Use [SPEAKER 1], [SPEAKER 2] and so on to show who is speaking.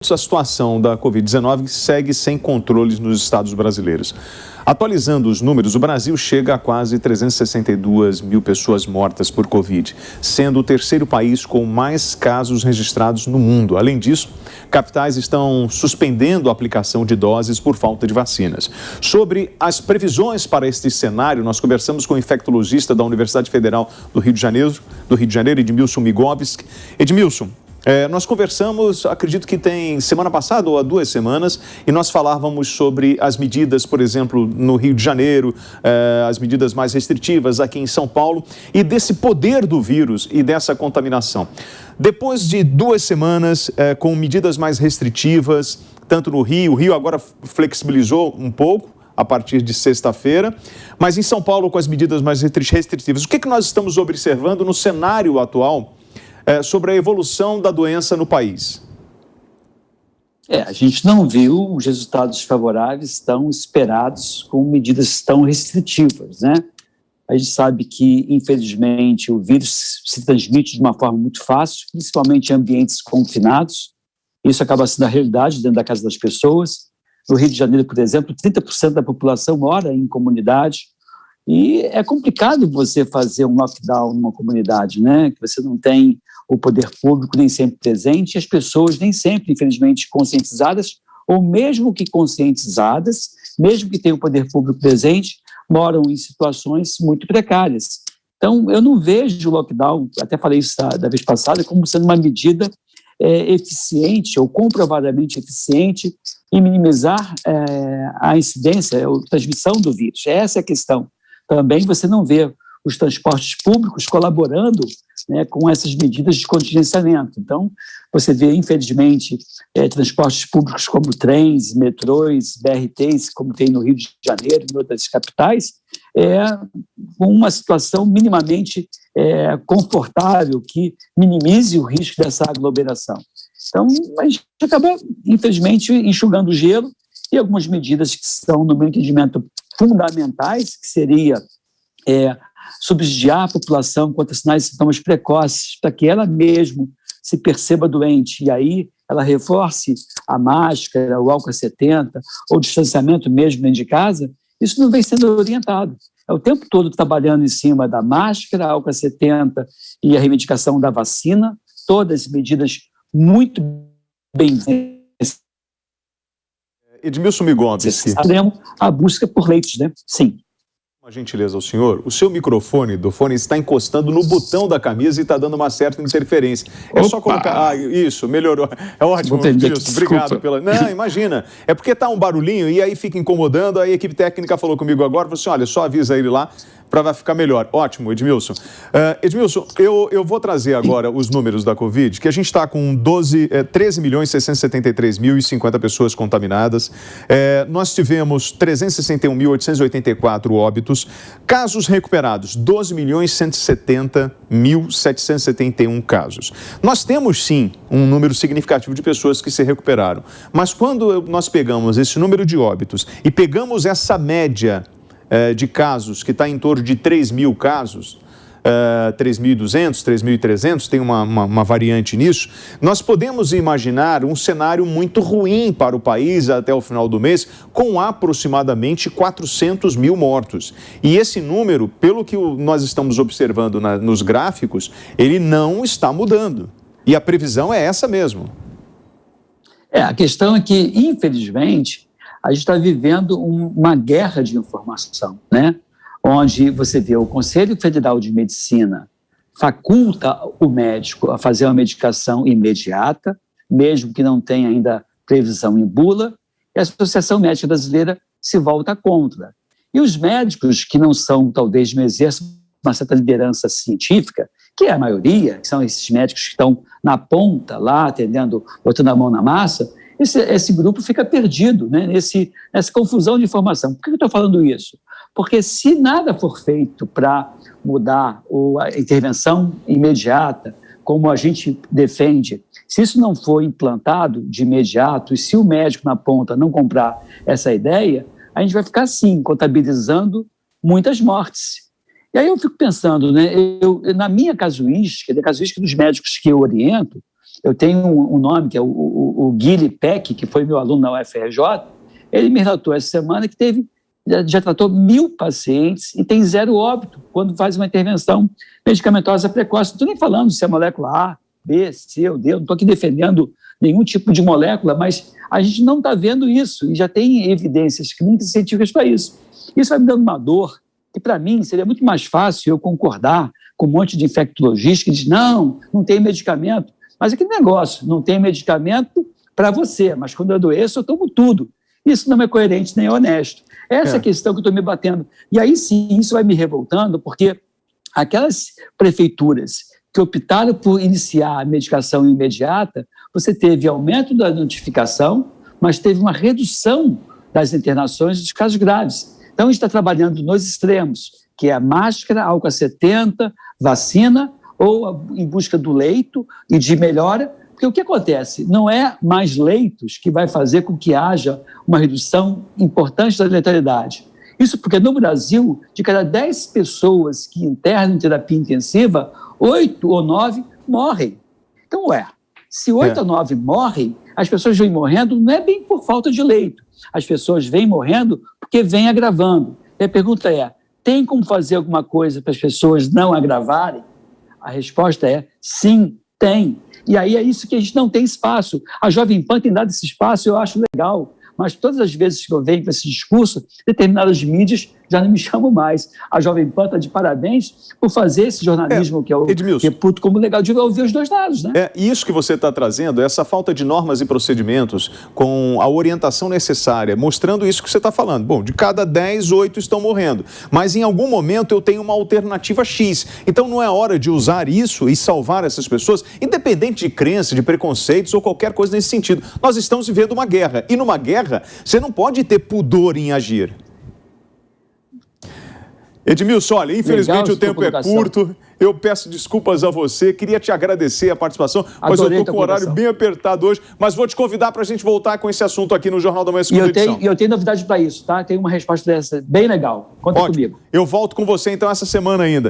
[SPEAKER 1] A situação da Covid-19 segue sem controles nos estados brasileiros. Atualizando os números, o Brasil chega a quase 362 mil pessoas mortas por Covid, sendo o terceiro país com mais casos registrados no mundo. Além disso, capitais estão suspendendo a aplicação de doses por falta de vacinas. Sobre as previsões para este cenário, nós conversamos com o infectologista da Universidade Federal do Rio de Janeiro, Edmilson Migovski. Edmilson, nós conversamos, acredito que tem semana passada ou há 2 semanas, e nós falávamos sobre as medidas, por exemplo, no Rio de Janeiro, as medidas mais restritivas aqui em São Paulo, e desse poder do vírus e dessa contaminação. Depois de 2 semanas com medidas mais restritivas, tanto no Rio, o Rio agora flexibilizou um pouco, a partir de sexta-feira, mas em São Paulo com as medidas mais restritivas. O que nós estamos observando no cenário atual sobre a evolução da doença no país?
[SPEAKER 2] A gente não viu os resultados favoráveis tão esperados com medidas tão restritivas, né? A gente sabe que, infelizmente, o vírus se transmite de uma forma muito fácil, principalmente em ambientes confinados. Isso acaba sendo a realidade dentro da casa das pessoas. No Rio de Janeiro, por exemplo, 30% da população mora em comunidade. E é complicado você fazer um lockdown numa comunidade, né? Que você não tem o poder público nem sempre presente, e as pessoas nem sempre, infelizmente, conscientizadas, ou mesmo que conscientizadas, mesmo que tenham o poder público presente, moram em situações muito precárias. Então, eu não vejo o lockdown, até falei isso da vez passada, como sendo uma medida eficiente ou comprovadamente eficiente em minimizar a incidência, a transmissão do vírus. Essa é a questão. Também você não vê os transportes públicos colaborando, né, com essas medidas de contingenciamento. Então, você vê, infelizmente, transportes públicos como trens, metrôs, BRTs, como tem no Rio de Janeiro e em outras capitais, com uma situação minimamente confortável, que minimize o risco dessa aglomeração. Então, a gente acaba, infelizmente, enxugando o gelo, e algumas medidas que são, no meu entendimento, fundamentais, que seria subsidiar a população contra sinais e sintomas precoces, para que ela mesmo se perceba doente, e aí ela reforce a máscara, o álcool 70, ou o distanciamento mesmo dentro de casa. Isso não vem sendo orientado. É o tempo todo trabalhando em cima da máscara, álcool 70 e a reivindicação da vacina, todas medidas muito bem-vindas.
[SPEAKER 1] Edmilson Migovski.
[SPEAKER 2] A busca por leitos, né? Sim.
[SPEAKER 1] Uma gentileza ao senhor, o seu microfone do fone está encostando no botão da camisa e está dando uma certa interferência. É só colocar... isso, melhorou. É ótimo, Edmilson, obrigado pela... Não, imagina, é porque está um barulhinho e aí fica incomodando, aí a equipe técnica falou comigo agora, falou assim, olha, só avisa ele lá para ficar melhor. Ótimo, Edmilson. Edmilson, eu vou trazer agora os números da Covid, que a gente está com 13.673.050 pessoas contaminadas. Nós tivemos 361.884 óbitos. Casos recuperados, 12.170.771 casos. Nós temos, sim, um número significativo de pessoas que se recuperaram. Mas quando nós pegamos esse número de óbitos e pegamos essa média de casos, que está em torno de 3 mil casos, 3.200, 3.300, tem uma variante nisso, nós podemos imaginar um cenário muito ruim para o país até o final do mês, com aproximadamente 400 mil mortos. E esse número, pelo que nós estamos observando nos gráficos, ele não está mudando. E a previsão é essa mesmo.
[SPEAKER 2] A questão é que, infelizmente, a gente está vivendo uma guerra de informação, né? Onde você vê o Conselho Federal de Medicina faculta o médico a fazer uma medicação imediata, mesmo que não tenha ainda previsão em bula, e a Associação Médica Brasileira se volta contra. E os médicos que não são, talvez, não exerçam uma certa liderança científica, que é a maioria, que são esses médicos que estão na ponta lá, atendendo, botando a mão na massa, esse grupo fica perdido, né, nessa confusão de informação. Por que eu estou falando isso? Porque se nada for feito para mudar a intervenção imediata, como a gente defende, se isso não for implantado de imediato, e se o médico na ponta não comprar essa ideia, a gente vai ficar, sim, contabilizando muitas mortes. E aí eu fico pensando, né, na minha casuística, da casuística dos médicos que eu oriento, Eu tenho um nome, que é o Guilherme Peck, que foi meu aluno na UFRJ, ele me relatou essa semana que já tratou 1.000 pacientes e tem 0 óbito quando faz uma intervenção medicamentosa precoce. Não estou nem falando se é molécula A, B, C ou D, eu não estou aqui defendendo nenhum tipo de molécula, mas a gente não está vendo isso e já tem evidências clínicas e científicas para isso. Isso vai me dando uma dor que, para mim, seria muito mais fácil eu concordar com um monte de infectologista que diz, não tem medicamento. Mas aquele negócio, não tem medicamento para você, mas quando eu adoeço eu tomo tudo. Isso não é coerente nem honesto. Essa é a questão que eu estou me batendo. E aí sim, isso vai me revoltando, porque aquelas prefeituras que optaram por iniciar a medicação imediata, você teve aumento da notificação, mas teve uma redução das internações dos casos graves. Então, a gente está trabalhando nos extremos, que é a máscara, álcool 70, vacina, ou em busca do leito e de melhora, porque o que acontece? Não é mais leitos que vai fazer com que haja uma redução importante da letalidade. Isso porque no Brasil, de cada 10 pessoas que internam em terapia intensiva, 8 ou 9 morrem. Então, se 8 ou 9 morrem, as pessoas vêm morrendo não é bem por falta de leito. As pessoas vêm morrendo porque vêm agravando. E a pergunta é, tem como fazer alguma coisa para as pessoas não agravarem? A resposta é sim, tem. E aí é isso que a gente não tem espaço. A Jovem Pan tem dado esse espaço, eu acho legal. Mas todas as vezes que eu venho com esse discurso, determinadas mídias já não me chamam mais. A Jovem Pan está de parabéns por fazer esse jornalismo que eu reputo como legal de ouvir os dois lados, né?
[SPEAKER 1] Isso que você está trazendo, essa falta de normas e procedimentos com a orientação necessária, mostrando isso que você está falando. Bom, de cada 10, 8 estão morrendo. Mas em algum momento eu tenho uma alternativa X. Então não é hora de usar isso e salvar essas pessoas, independente de crença, de preconceitos ou qualquer coisa nesse sentido. Nós estamos vivendo uma guerra. E numa guerra, você não pode ter pudor em agir. Edmilson, olha, infelizmente o tempo é curto, eu peço desculpas a você, queria te agradecer a participação, mas eu estou com o horário bem apertado hoje, mas vou te convidar para a gente voltar com esse assunto aqui no Jornal da Manhã, segunda edição.
[SPEAKER 2] E eu tenho novidade para isso, tá? Tem uma resposta dessa bem legal, conta comigo.
[SPEAKER 1] Eu volto com você então essa semana ainda.